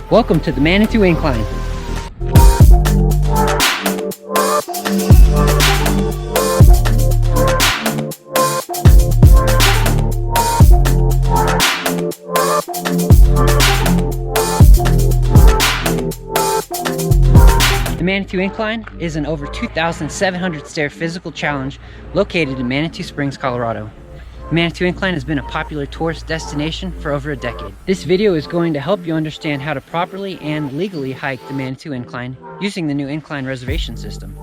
Welcome to the Manitou Incline. The Manitou Incline is an over 2,700 stair physical challenge located in Manitou Springs, Colorado. The Manitou Incline has been a popular tourist destination for over a decade. This video is going to help you understand how to properly and legally hike the Manitou Incline using the new Incline Reservation System.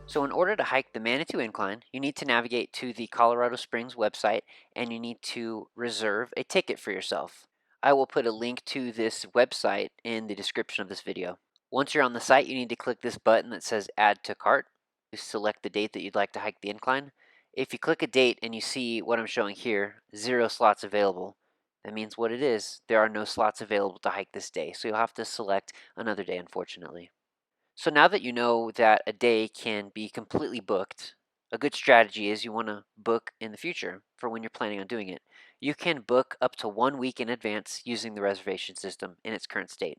So in order to hike the Manitou Incline, you need to navigate to the Colorado Springs website and you need to reserve a ticket for yourself. I will put a link to this website in the description of this video. Once you're on the site, you need to click this button that says Add to Cart. You select the date that you'd like to hike the incline. If you click a date and you see what I'm showing here, 0 slots available, that means what it is, there are no slots available to hike this day. So you'll have to select another day, unfortunately. So now that you know that a day can be completely booked, a good strategy is you want to book in the future for when you're planning on doing it. You can book up to 1 week in advance using the reservation system in its current state.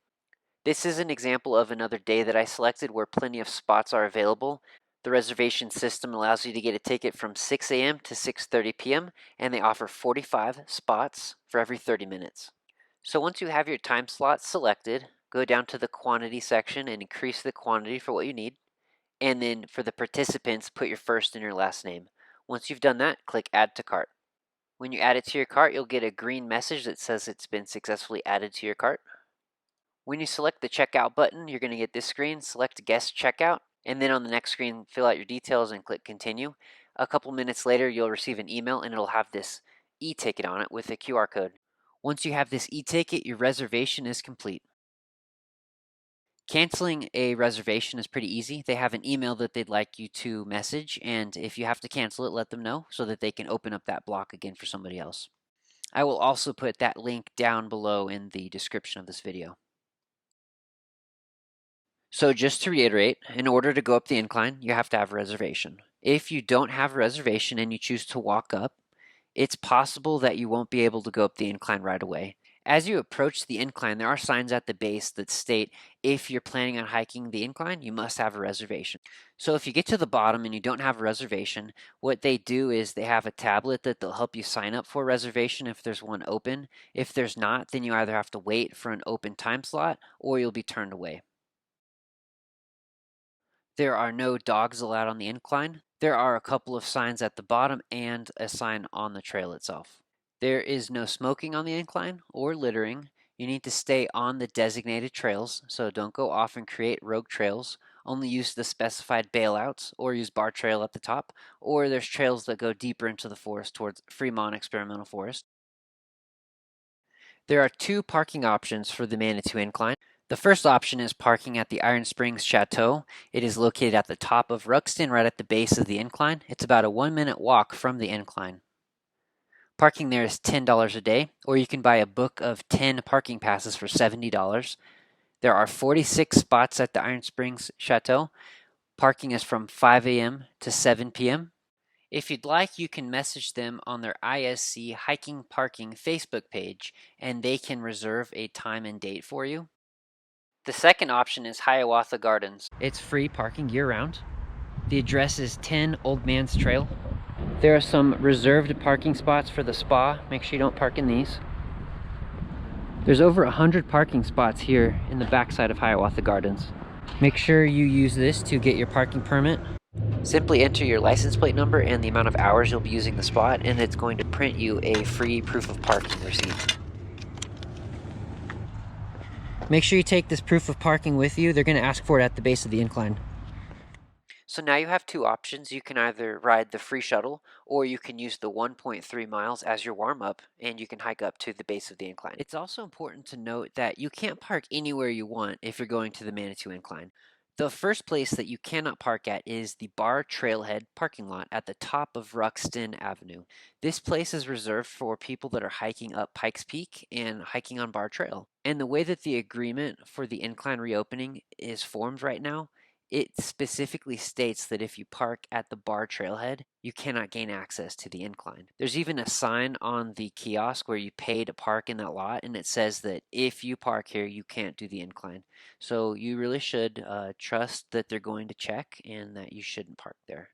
This is an example of another day that I selected where plenty of spots are available. The reservation system allows you to get a ticket from 6 a.m. to 6:30 p.m. and they offer 45 spots for every 30 minutes. So once you have your time slot selected, go down to the quantity section and increase the quantity for what you need. And then for the participants, put your first and your last name. Once you've done that, click Add to Cart. When you add it to your cart, you'll get a green message that says it's been successfully added to your cart. When you select the checkout button, you're going to get this screen, select guest checkout, and then on the next screen, fill out your details and click continue. A couple minutes later, you'll receive an email and it'll have this e-ticket on it with a QR code. Once you have this e-ticket, your reservation is complete. Canceling a reservation is pretty easy. They have an email that they'd like you to message, and if you have to cancel it, let them know so that they can open up that block again for somebody else. I will also put that link down below in the description of this video. So just to reiterate, in order to go up the incline, you have to have a reservation. If you don't have a reservation and you choose to walk up, it's possible that you won't be able to go up the incline right away. As you approach the incline, there are signs at the base that state if you're planning on hiking the incline, you must have a reservation. So if you get to the bottom and you don't have a reservation, what they do is they have a tablet that they'll help you sign up for a reservation if there's one open. If there's not, then you either have to wait for an open time slot or you'll be turned away. There are no dogs allowed on the incline. There are a couple of signs at the bottom and a sign on the trail itself. There is no smoking on the incline or littering. You need to stay on the designated trails, so don't go off and create rogue trails. Only use the specified bailouts or use Barr Trail at the top, or there's trails that go deeper into the forest towards Fremont Experimental Forest. There are 2 parking options for the Manitou Incline. The first option is parking at the Iron Springs Chateau. It is located at the top of Ruxton, right at the base of the incline. It's about a 1-minute walk from the incline. Parking there is $10 a day, or you can buy a book of 10 parking passes for $70. There are 46 spots at the Iron Springs Chateau. Parking is from 5 a.m. to 7 p.m. If you'd like, you can message them on their ISC Hiking Parking Facebook page, and they can reserve a time and date for you. The second option is Hiawatha Gardens. It's free parking year-round. The address is 10 Old Man's Trail. There are some reserved parking spots for the spa. Make sure you don't park in these. There's over 100 parking spots here in the backside of Hiawatha Gardens. Make sure you use this to get your parking permit. Simply enter your license plate number and the amount of hours you'll be using the spot, and it's going to print you a free proof of parking receipt. Make sure you take this proof of parking with you. They're going to ask for it at the base of the incline. So now you have 2 options. You can either ride the free shuttle or you can use the 1.3 miles as your warm-up and you can hike up to the base of the incline. It's also important to note that you can't park anywhere you want if you're going to the Manitou Incline. The first place that you cannot park at is the Barr Trailhead parking lot at the top of Ruxton Avenue. This place is reserved for people that are hiking up Pikes Peak and hiking on Barr Trail. And the way that the agreement for the incline reopening is formed right now it specifically states that if you park at the Barr trailhead, you cannot gain access to the incline. There's even a sign on the kiosk where you pay to park in that lot, and it says that if you park here, you can't do the incline. So you really should trust that they're going to check and that you shouldn't park there.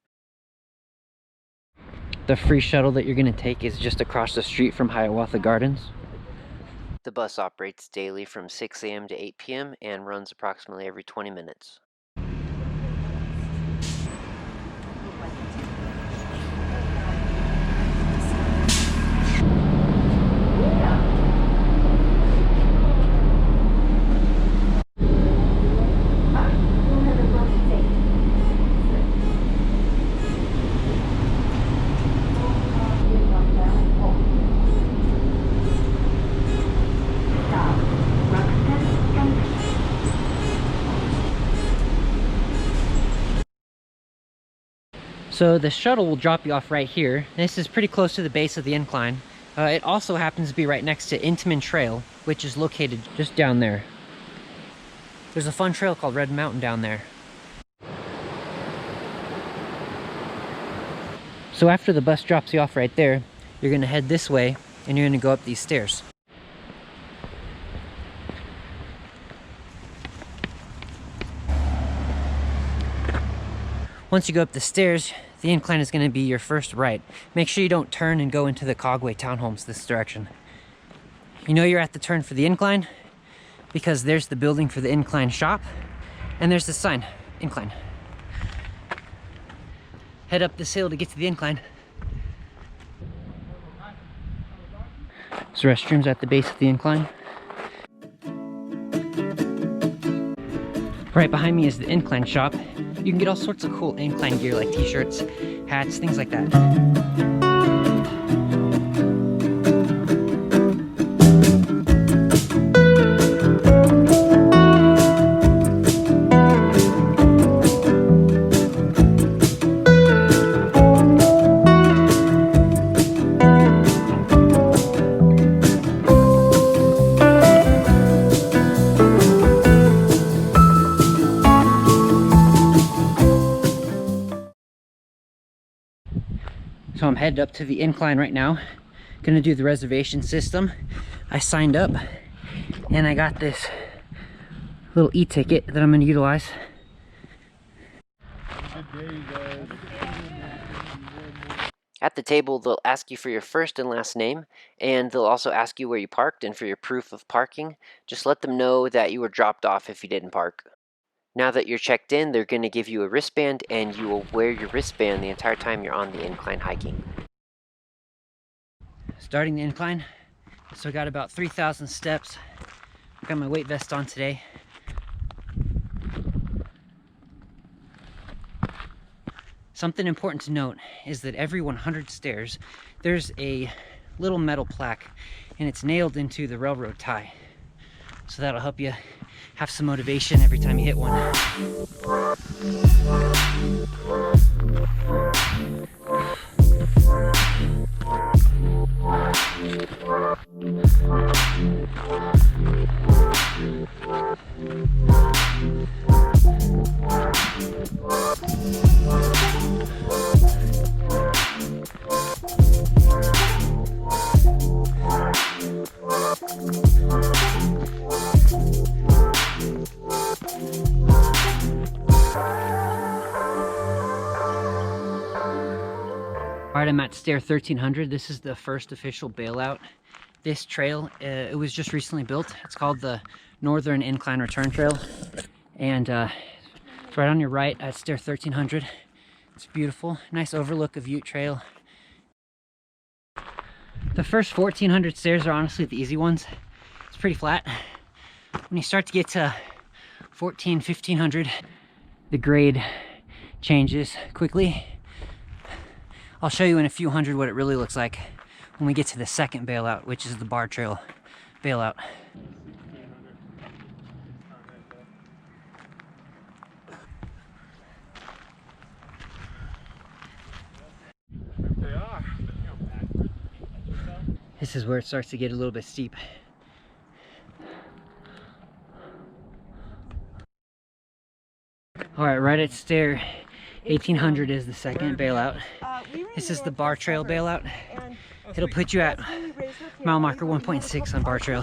The free shuttle that you're going to take is just across the street from Hiawatha Gardens. The bus operates daily from 6 a.m. to 8 p.m. and runs approximately every 20 minutes. So the shuttle will drop you off right here. This is pretty close to the base of the incline. It also happens to be right next to Intamin Trail, which is located just down there. There's a fun trail called Red Mountain down there. So after the bus drops you off right there, you're gonna head this way and you're gonna go up these stairs. Once you go up the stairs, the incline is going to be your first right. Make sure you don't turn and go into the Cogway townhomes this direction. You know you're at the turn for the incline because there's the building for the Incline Shop and there's the sign, Incline. Head up this hill to get to the incline. There's restrooms at the base of the incline. Right behind me is the Incline Shop. You can get all sorts of cool incline gear like t-shirts, hats, things like that. So I'm headed up to the incline right now. Gonna do the reservation system. I signed up and I got this little e-ticket that I'm gonna utilize. At the table, they'll ask you for your first and last name, and they'll also ask you where you parked and for your proof of parking. Just let them know that you were dropped off if you didn't park. Now that you're checked in, they're going to give you a wristband, and you will wear your wristband the entire time you're on the incline hiking. Starting the incline, so I got about 3,000 steps. I got my weight vest on today. Something important to note is that every 100 stairs, there's a little metal plaque, and it's nailed into the railroad tie. So that'll help you have some motivation every time you hit one. Alright, I'm at stair 1300. This is the first official bailout. This trail, it was just recently built. It's called the Northern Incline Return Trail. And it's right on your right at stair 1300. It's beautiful. Nice overlook of Ute Trail. The first 1400 stairs are honestly the easy ones. It's pretty flat. When you start to get to 1500, the grade changes quickly. I'll show you in a few hundred what it really looks like when we get to the second bailout, which is the Barr Trail bailout. This is where it starts to get a little bit steep. All right, right at stair 1800 is the second bailout. This is the Barr Trail bailout. It'll put you at mile marker 1.6 on Barr Trail.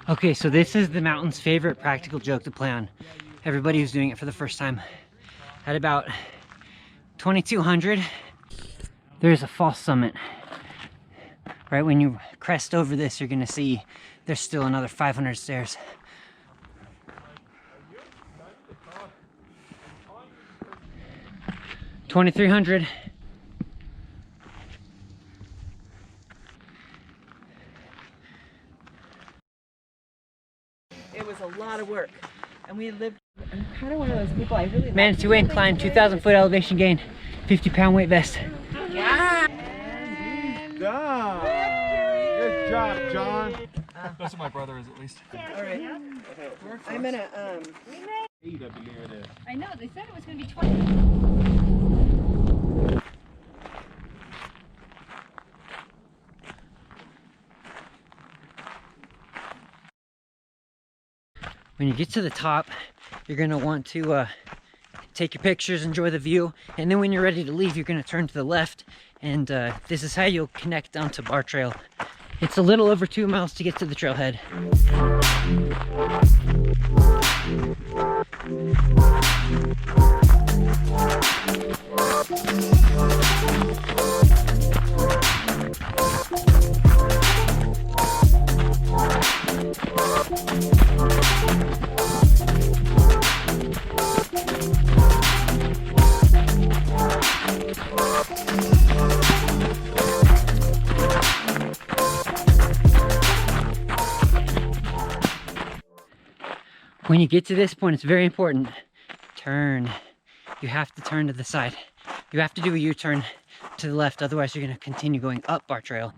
Okay, so this is the mountain's favorite practical joke to play on. Everybody who's doing it for the first time. At about 2200, there's a false summit. Right when you crest over this, you're gonna see there's still another 500 stairs. $2,300. It was a lot of work, and we lived. I'm kind of one of those people. I really. Manitou Incline, 2,000 foot elevation gain, 50-pound weight vest. Yeah. Good job, John. That's what my brother is, at least. All right. I'm gonna I know, they said it was going to be 20. When you get to the top, you're gonna want to take your pictures, enjoy the view, and then when you're ready to leave, you're gonna turn to the left, and this is how you'll connect onto Barr Trail. It's a little over 2 miles to get to the trailhead. When you get to this point, it's very important. Turn. You have to turn to the side. You have to do a U-turn to the left, otherwise you're going to continue going up Barr Trail.